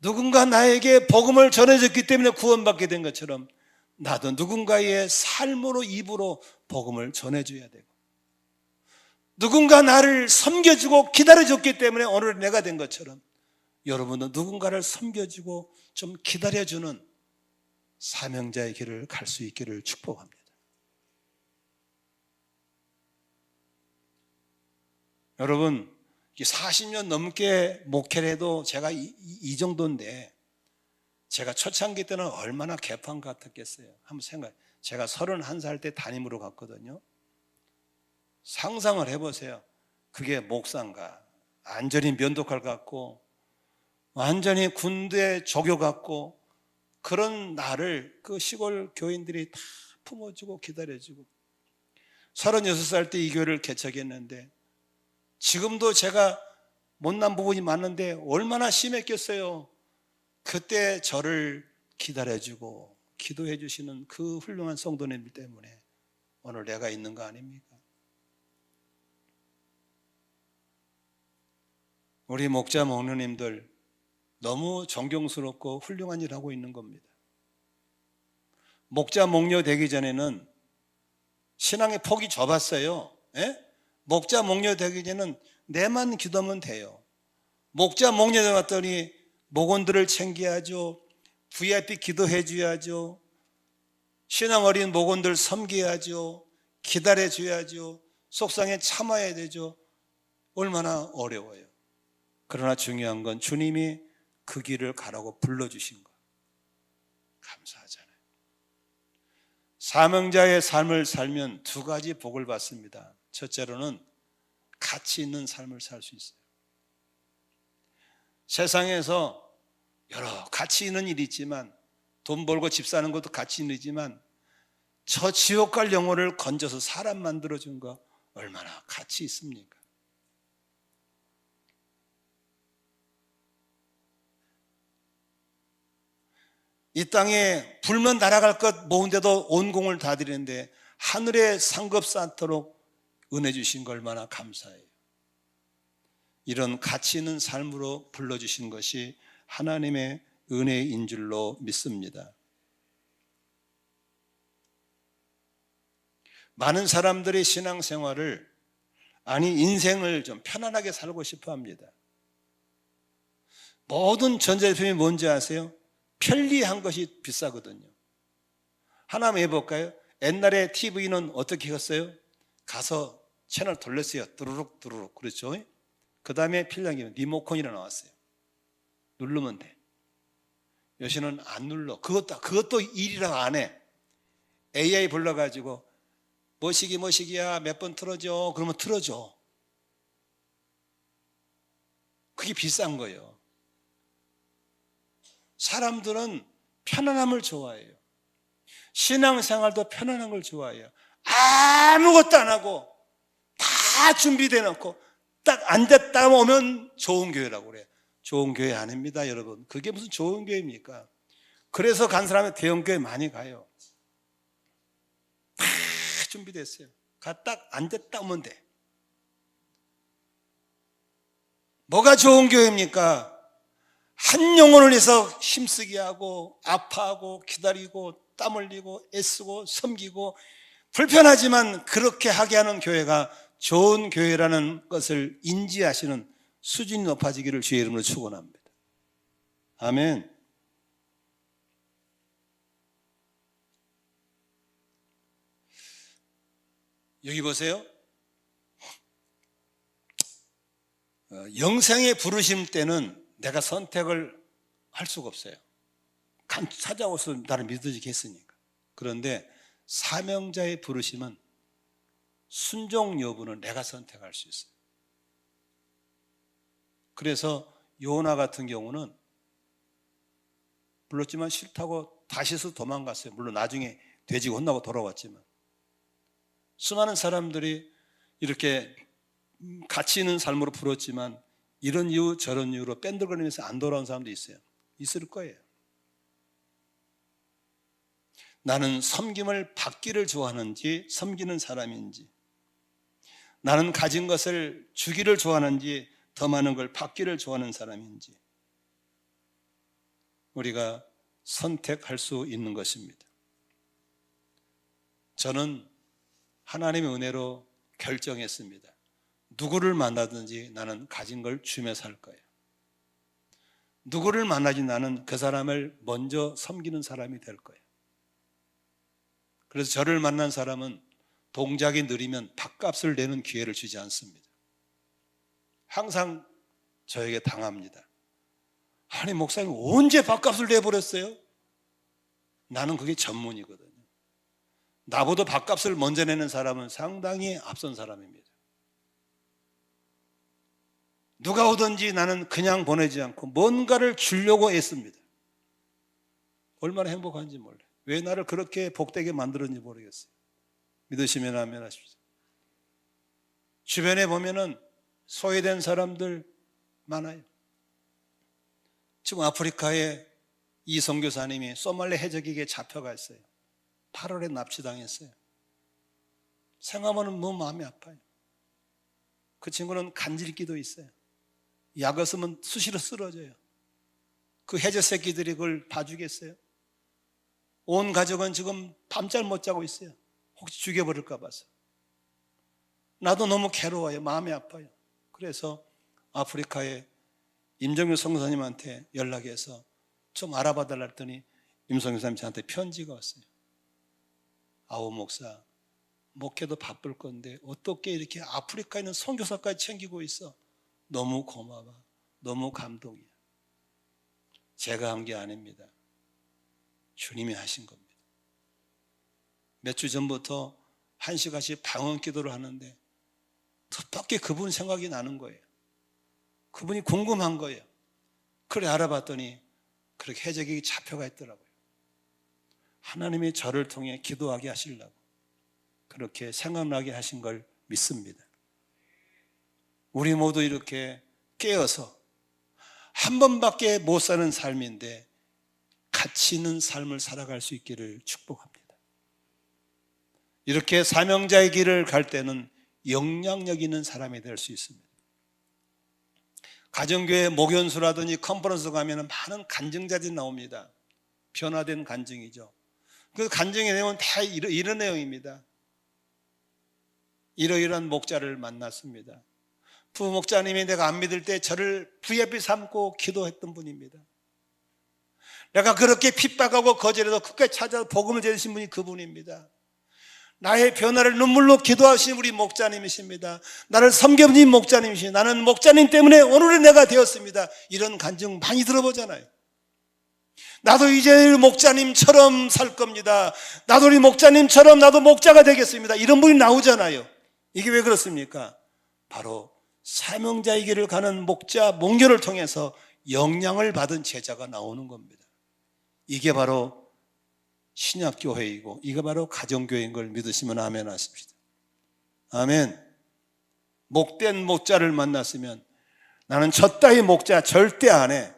누군가 나에게 복음을 전해줬기 때문에 구원받게 된 것처럼 나도 누군가의 삶으로 입으로 복음을 전해줘야 되고 누군가 나를 섬겨주고 기다려줬기 때문에 오늘 내가 된 것처럼 여러분도 누군가를 섬겨주고 좀 기다려주는 사명자의 길을 갈 수 있기를 축복합니다. 여러분 40년 넘게 목회를 해도 제가 이 정도인데 제가 초창기 때는 얼마나 개판 같았겠어요. 한번 생각해. 제가 31살 때 담임으로 갔거든요. 상상을 해보세요. 그게 목사인가 완전히 면도칼 같고 완전히 군대 조교 같고 그런 나를 그 시골 교인들이 다 품어주고 기다려주고 36살 때 이 교회를 개척했는데 지금도 제가 못난 부분이 많은데 얼마나 심했겠어요. 그때 저를 기다려주고 기도해 주시는 그 훌륭한 성도님들 때문에 오늘 내가 있는 거 아닙니까? 우리 목자 목녀님들 너무 존경스럽고 훌륭한 일 하고 있는 겁니다. 목자 목녀 되기 전에는 신앙의 폭이 좁았어요. 예? 목자 목녀 되기 전에는 내만 기도하면 돼요. 목자 목녀 되었더니 목원들을 챙겨야죠. VIP 기도해 줘야죠. 신앙 어린 목원들 섬겨야죠. 기다려 줘야죠. 속상해 참아야 되죠. 얼마나 어려워요. 그러나 중요한 건 주님이 그 길을 가라고 불러주신 거 감사하잖아요. 사명자의 삶을 살면 두 가지 복을 받습니다. 첫째로는 가치 있는 삶을 살 수 있어요. 세상에서 여러 가치 있는 일이 있지만, 돈 벌고 집 사는 것도 가치 있는 일이지만, 저 지옥 갈 영혼을 건져서 사람 만들어준 거 얼마나 가치 있습니까? 이 땅에 불면 날아갈 것 모은데도 온 공을 다 드리는데 하늘에 상급 쌓도록 은혜 주신 거 얼마나 감사해요. 이런 가치 있는 삶으로 불러주신 것이 하나님의 은혜인 줄로 믿습니다. 많은 사람들이 신앙생활을, 인생을 좀 편안하게 살고 싶어 합니다. 모든 전자제품이 뭔지 아세요? 편리한 것이 비싸거든요. 하나 해볼까요? 옛날에 TV는 어떻게 했어요? 가서 채널 돌렸어요. 두루룩 두루룩. 그렇죠? 그 다음에 편리한 게 리모컨이 나왔어요. 누르면 돼. 요새는 안 눌러. 그것도 일이라고 안 해. AI 불러가지고 뭐시기야 몇 번 틀어줘. 그러면 틀어줘. 그게 비싼 거예요. 사람들은 편안함을 좋아해요. 신앙생활도 편안한 걸 좋아해요. 아무것도 안 하고 다 준비돼 놓고 딱 앉았다 오면 좋은 교회라고 그래요. 좋은 교회 아닙니다, 여러분. 그게 무슨 좋은 교회입니까? 그래서 간 사람이 대형 교회 많이 가요. 다 준비됐어요. 딱 앉았다 오면 돼. 뭐가 좋은 교회입니까? 한 영혼을 위해서 힘쓰게 하고 아파하고 기다리고 땀 흘리고 애쓰고 섬기고 불편하지만 그렇게 하게 하는 교회가 좋은 교회라는 것을 인지하시는 수준이 높아지기를 주의 이름으로 축원합니다. 아멘. 여기 보세요. 영생의 부르심 때는 내가 선택을 할 수가 없어요. 찾아와서 나를 믿어지게 했으니까. 그런데 사명자의 부르심은 순종 여부는 내가 선택할 수 있어요. 그래서 요나 같은 경우는 불렀지만 싫다고 다시서 도망갔어요. 물론 나중에 돼지고 혼나고 돌아왔지만, 수많은 사람들이 이렇게 가치 있는 삶으로 불었지만 이런 이유 저런 이유로 뺀들거리면서 안 돌아온 사람도 있어요. 있을 거예요. 나는 섬김을 받기를 좋아하는지 섬기는 사람인지, 나는 가진 것을 주기를 좋아하는지 더 많은 걸 받기를 좋아하는 사람인지 우리가 선택할 수 있는 것입니다. 저는 하나님의 은혜로 결정했습니다. 누구를 만나든지 나는 가진 걸 주며 살 거예요. 누구를 만나지 나는 그 사람을 먼저 섬기는 사람이 될 거예요. 그래서 저를 만난 사람은 동작이 느리면 밥값을 내는 기회를 주지 않습니다. 항상 저에게 당합니다. 아니 목사님 언제 밥값을 내버렸어요? 나는 그게 전문이거든요. 나보다 밥값을 먼저 내는 사람은 상당히 앞선 사람입니다. 누가 오든지 나는 그냥 보내지 않고 뭔가를 주려고 애씁니다. 얼마나 행복한지 몰라요. 왜 나를 그렇게 복되게 만들었는지 모르겠어요. 믿으시면 아멘 하십시오. 주변에 보면은 소외된 사람들 많아요. 지금 아프리카에 이 선교사님이 소말레 해적에게 잡혀가 있어요. 8월에 납치당했어요. 생각하면 너무 마음이 아파요. 그 친구는 간질기도 있어요. 약 없으면 수시로 쓰러져요. 그 해적 새끼들이 그걸 봐주겠어요? 온 가족은 지금 밤잘 못 자고 있어요. 혹시 죽여버릴까 봐서. 나도 너무 괴로워요. 마음이 아파요. 그래서 아프리카에 임정규 선교사님한테 연락해서 좀 알아봐 달라 했더니 임성규사님 저한테 편지가 왔어요. 아우 목사, 목회도 바쁠 건데 어떻게 이렇게 아프리카에 있는 선교사까지 챙기고 있어? 너무 고마워. 너무 감동이야. 제가 한 게 아닙니다. 주님이 하신 겁니다. 몇 주 전부터 1시간씩 방언 기도를 하는데 급하게 그분 생각이 나는 거예요. 그분이 궁금한 거예요. 그래 알아봤더니 그렇게 해적이 잡혀가 있더라고요. 하나님이 저를 통해 기도하게 하시려고 그렇게 생각나게 하신 걸 믿습니다. 우리 모두 이렇게 깨어서 한 번밖에 못 사는 삶인데 가치 있는 삶을 살아갈 수 있기를 축복합니다. 이렇게 사명자의 길을 갈 때는 영향력 있는 사람이 될 수 있습니다. 가정교회 목연수라든지 컨퍼런스 가면 많은 간증자들이 나옵니다. 변화된 간증이죠. 그 간증의 내용은 다 이런 내용입니다. 이러이러한 목자를 만났습니다. 부목자님이 내가 안 믿을 때 저를 VIP 삼고 기도했던 분입니다. 내가 그렇게 핍박하고 거절해도 끝까지 찾아서 복음을 전하신 분이 그분입니다. 나의 변화를 눈물로 기도하신 우리 목자님이십니다. 나를 섬겨주신 목자님이십니다. 나는 목자님 때문에 오늘의 내가 되었습니다. 이런 간증 많이 들어보잖아요. 나도 이제 목자님처럼 살 겁니다. 나도 우리 목자님처럼 나도 목자가 되겠습니다. 이런 분이 나오잖아요. 이게 왜 그렇습니까? 바로 사명자의 길을 가는 목자, 목녀를 통해서 영향을 받은 제자가 나오는 겁니다. 이게 바로 신약교회이고 이게 바로 가정교회인 걸 믿으시면 아멘 하십시다. 아멘. 목된 목자를 만났으면 나는 저 따위 목자 절대 안 해.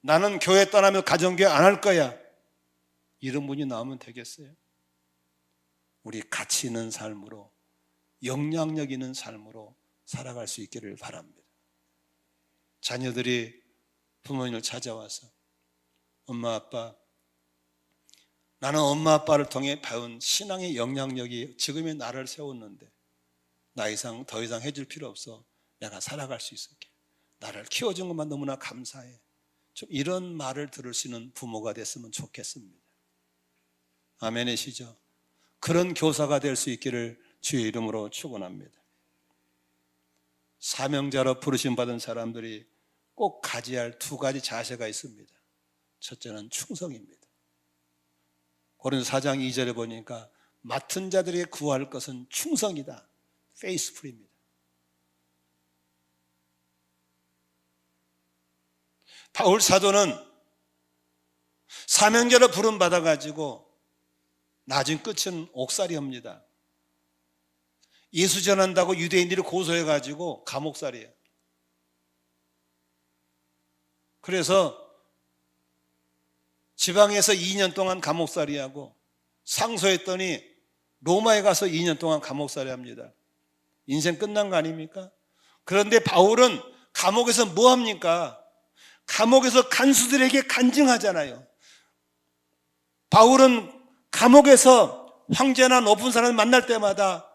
나는 교회 떠나면 가정교회 안 할 거야. 이런 분이 나오면 되겠어요? 우리 가치 있는 삶으로 영향력 있는 삶으로 살아갈 수 있기를 바랍니다. 자녀들이 부모님을 찾아와서 엄마 아빠 나는 엄마 아빠를 통해 배운 신앙의 영향력이 지금의 나를 세웠는데 더 이상 해줄 필요 없어. 내가 살아갈 수 있을게. 나를 키워준 것만 너무나 감사해. 좀 이런 말을 들을 수 있는 부모가 됐으면 좋겠습니다. 아멘이시죠? 그런 교사가 될 수 있기를 주의 이름으로 축원합니다. 사명자로 부르심 받은 사람들이 꼭 가져야 할 두 가지 자세가 있습니다. 첫째는 충성입니다. 고린도 4장 2절에 보니까 맡은 자들에게 구할 것은 충성이다. 페이스풀입니다. 바울 사도는 사명자로 부름 받아가지고 나중 끝은 옥살이입니다. 예수 전한다고 유대인들이 고소해가지고 감옥살이에요. 그래서 지방에서 2년 동안 감옥살이하고 상소했더니 로마에 가서 2년 동안 감옥살이합니다. 인생 끝난 거 아닙니까? 그런데 바울은 감옥에서 뭐 합니까? 감옥에서 간수들에게 간증하잖아요. 바울은 감옥에서 황제나 높은 사람을 만날 때마다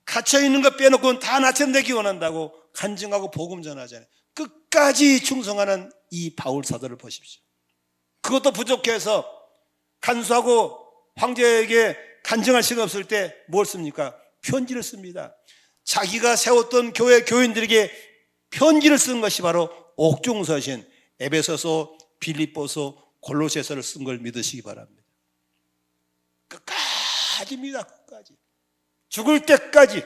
갇혀있는 것 빼놓고는 다 나천되기 원한다고 간증하고 복음 전하잖아요. 끝까지 충성하는 이 바울 사도를 보십시오. 그것도 부족해서 간수하고 황제에게 간증할 시간 없을 때 뭘 씁니까? 편지를 씁니다. 자기가 세웠던 교회 교인들에게 편지를 쓴 것이 바로 옥중서신 에베소서, 빌립보서, 골로새서를 쓴 걸 믿으시기 바랍니다. 끝까지입니다. 끝까지. 죽을 때까지.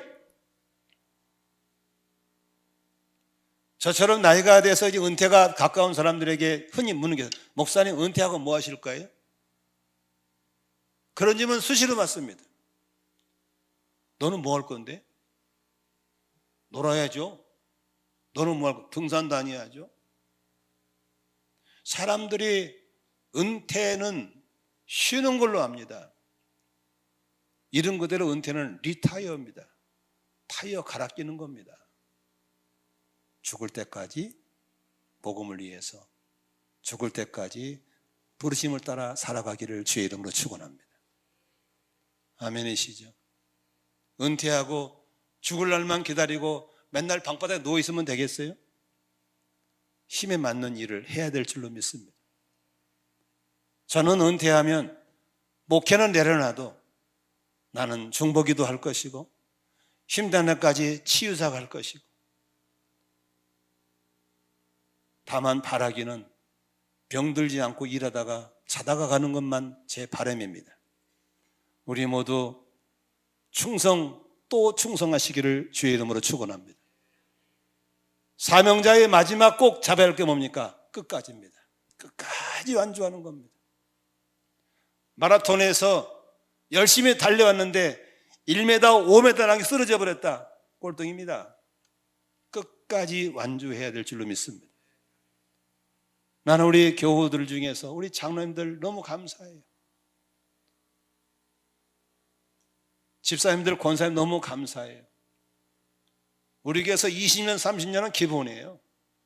저처럼 나이가 돼서 이제 은퇴가 가까운 사람들에게 흔히 묻는 게 목사님 은퇴하고 뭐 하실 거예요? 그런 질문 수시로 받습니다. 너는 뭐 할 건데? 놀아야죠. 너는 뭐 할 거? 등산 다녀야죠. 사람들이 은퇴는 쉬는 걸로 압니다. 이름 그대로 은퇴는 리타이어입니다. 타이어 갈아 끼는 겁니다. 죽을 때까지 복음을 위해서 죽을 때까지 부르심을 따라 살아가기를 주의 이름으로 축원합니다. 아멘이시죠? 은퇴하고 죽을 날만 기다리고 맨날 방바닥에 누워 있으면 되겠어요? 힘에 맞는 일을 해야 될 줄로 믿습니다. 저는 은퇴하면 목회는 내려놔도 나는 중보기도 할 것이고 힘든 날까지 치유사 갈 것이고 다만 바라기는 병들지 않고 일하다가 자다가 가는 것만 제 바람입니다. 우리 모두 충성 또 충성하시기를 주의 이름으로 축원합니다. 사명자의 마지막 꼭 잡아야 할 게 뭡니까? 끝까지입니다. 끝까지 완주하는 겁니다. 마라톤에서 열심히 달려왔는데 1m, 5m 나게 쓰러져 버렸다. 꼴등입니다. 끝까지 완주해야 될 줄로 믿습니다. 나는 우리 교우들 중에서 우리 장로님들 너무 감사해요. 집사님들, 권사님 너무 감사해요. 우리 교회에서 20년, 30년은 기본이에요.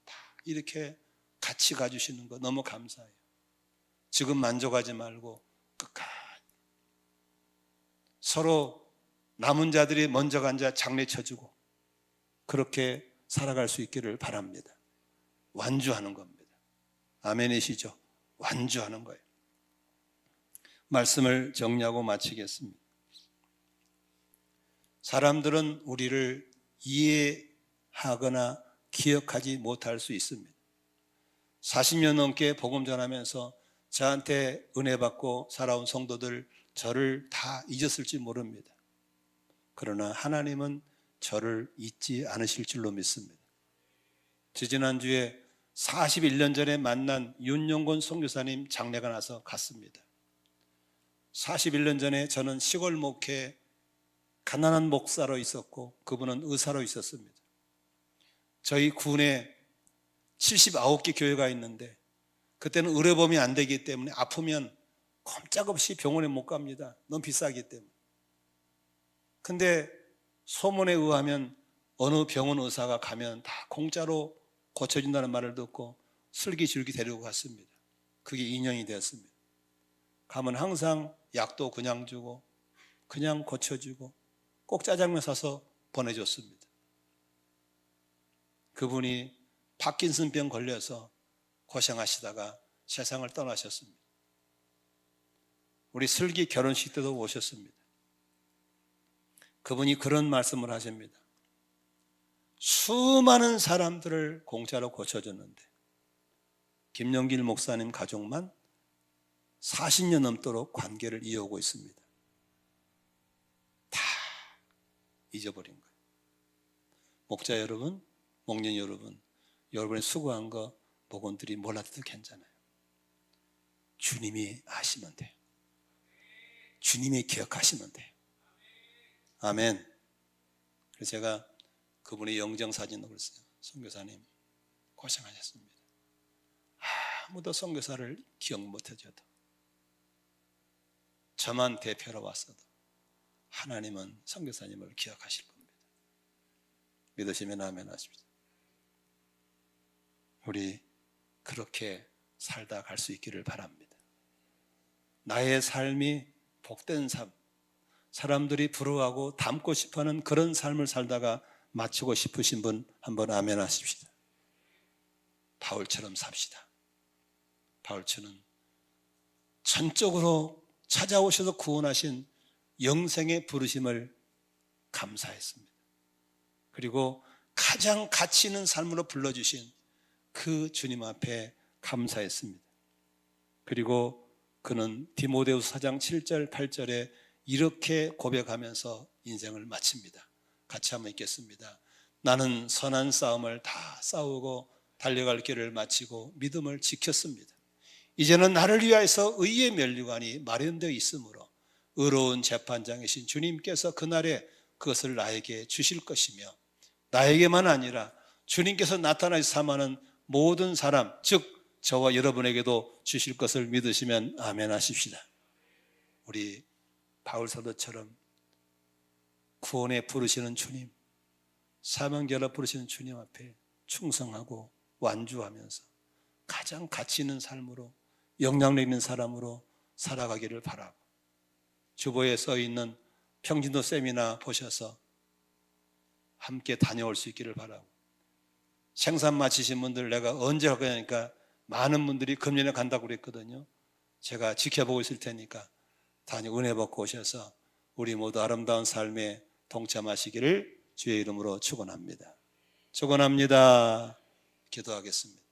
다 이렇게 같이 가주시는 거 너무 감사해요. 지금 만족하지 말고 끝까지 서로 남은 자들이 먼저 간 자 장례 쳐주고 그렇게 살아갈 수 있기를 바랍니다. 완주하는 겁니다. 아멘이시죠? 완주하는 거예요. 말씀을 정리하고 마치겠습니다. 사람들은 우리를 이해하거나 기억하지 못할 수 있습니다. 40년 넘게 복음 전하면서 저한테 은혜 받고 살아온 성도들 저를 다 잊었을지 모릅니다. 그러나 하나님은 저를 잊지 않으실 줄로 믿습니다. 지지난주에 41년 전에 만난 윤용곤 선교사님 장례가 나서 갔습니다. 41년 전에 저는 시골 목회 가난한 목사로 있었고 그분은 의사로 있었습니다. 저희 군에 79개 교회가 있는데 그때는 의료보험이 안 되기 때문에 아프면 꼼짝없이 병원에 못 갑니다. 너무 비싸기 때문에. 근데 소문에 의하면 어느 병원 의사가 가면 다 공짜로 고쳐준다는 말을 듣고 슬기줄기 데리고 갔습니다. 그게 2년이 되었습니다. 가면 항상 약도 그냥 주고 그냥 고쳐주고 꼭 짜장면 사서 보내줬습니다. 그분이 파킨슨병 걸려서 고생하시다가 세상을 떠나셨습니다. 우리 슬기 결혼식 때도 오셨습니다. 그분이 그런 말씀을 하십니다. 수많은 사람들을 공짜로 고쳐줬는데 김영길 목사님 가족만 40년 넘도록 관계를 이어오고 있습니다. 다 잊어버린 거예요. 목자 여러분, 목련 여러분, 여러분이 수고한 거 목원들이 몰라도 괜찮아요. 주님이 아시면 돼요. 주님이 기억하시면 돼요. 아멘. 그래서 제가 그분의 영정사진도 그랬어요. 선교사님 고생하셨습니다. 아무도 선교사를 기억 못해줘도 저만 대표로 왔어도 하나님은 선교사님을 기억하실 겁니다. 믿으시면 아멘 하십시오. 우리 그렇게 살다 갈 수 있기를 바랍니다. 나의 삶이 복된 삶, 사람들이 부러워하고 닮고 싶어하는 그런 삶을 살다가 마치고 싶으신 분 한번 아멘 하십시다. 바울처럼 삽시다. 바울처럼 전적으로 찾아오셔서 구원하신 영생의 부르심을 감사했습니다. 그리고 가장 가치 있는 삶으로 불러주신 그 주님 앞에 감사했습니다. 그리고 그는 디모데후서 4장 7절 8절에 이렇게 고백하면서 인생을 마칩니다. 같이 한번 읽겠습니다. 나는 선한 싸움을 다 싸우고 달려갈 길을 마치고 믿음을 지켰습니다. 이제는 나를 위하여서 의의 면류관이 마련되어 있으므로 의로운 재판장이신 주님께서 그날에 그것을 나에게 주실 것이며 나에게만 아니라 주님께서 나타나서 삼하는 모든 사람, 즉 저와 여러분에게도 주실 것을 믿으시면 아멘 하십시다. 우리 바울 사도처럼 구원에 부르시는 주님, 사명결합 부르시는 주님 앞에 충성하고 완주하면서 가장 가치 있는 삶으로 영향력 있는 사람으로 살아가기를 바라고, 주보에 써있는 평진도 세미나 보셔서 함께 다녀올 수 있기를 바라고, 생산 마치신 분들 내가 언제 갈 거냐니까 많은 분들이 금년에 간다고 그랬거든요. 제가 지켜보고 있을 테니까 다녀 은혜 받고 오셔서 우리 모두 아름다운 삶에 동참하시기를 주의 이름으로 축원합니다. 축원합니다. 기도하겠습니다.